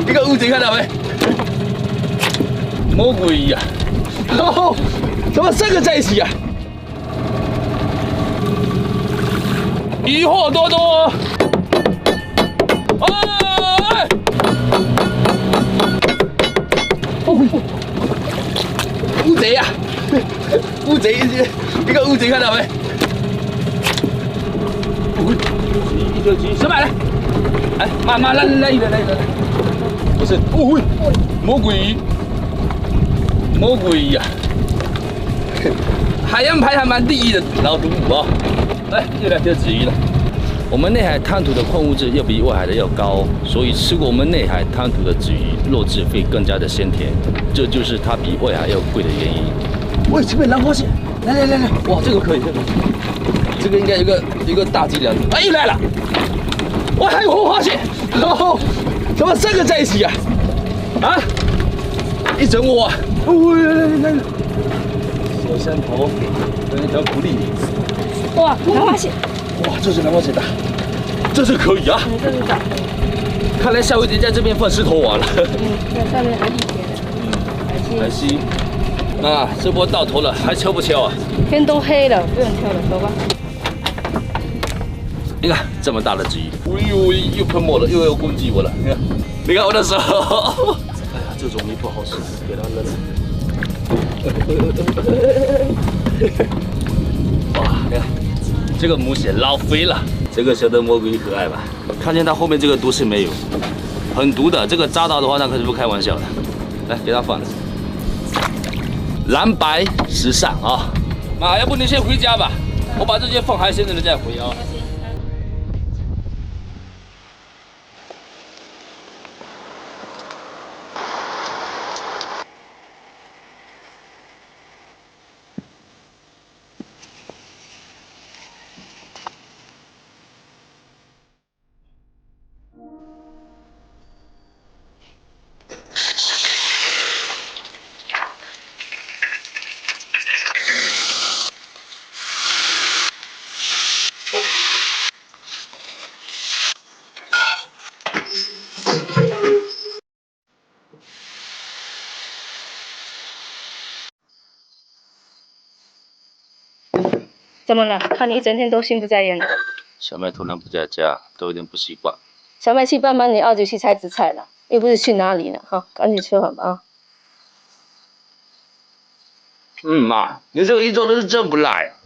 一个乌贼看到没？魔鬼鱼啊！哦，怎么3个在一起啊？渔获多多。哎！乌贼呀！乌贼，一个乌贼看到没？一个鸡，什么来？哎，妈，来一个，不是，哦，魔鬼鱼，魔鬼鱼啊！海洋排行榜第1的老毒物啊！来，又来条纸鱼了。我们内海滩涂的矿物质要比外海的要高，所以吃过我们内海滩涂的纸鱼，肉质会更加的鲜甜，这就是它比外海要贵的原因。喂，这边兰花蟹，来，哇，这个可以，这个应该有个大剂量。哎，又来了，哇，还有红花蟹，哦，怎么3个在一起啊？啊，一整窝，来，小山头，跟一条苦力，哇，兰花蟹。哇，这是兰花蟹大，这是可以啊！这是大。看来下回得在这边放石头网了。那上面还一点。海西，啊，这波到头了，还敲不敲啊？天都黑了，不用敲了，走吧。你看这么大的鲫鱼，哎呦，又喷我了，又要攻击我了。你看我的手，哎呀，这种鱼不好使，给它扔了。哇，你看。这个母蟹老肥了，这个小的魔鬼鱼可爱吧？看见它后面这个毒是没有，很毒的。这个扎到的话，那可是不开玩笑的。来，给它放了。蓝白时尚啊！妈，要不你先回家吧，我把这些放海鲜的人再回啊。怎么了？看你一整天都心不在焉的。小麦突然不在家，都有点不习惯。小麦去帮你二舅去采紫菜了，又不是去哪里呢？哈，赶紧吃饭吧啊！妈，你这个鱼做的是真不赖啊！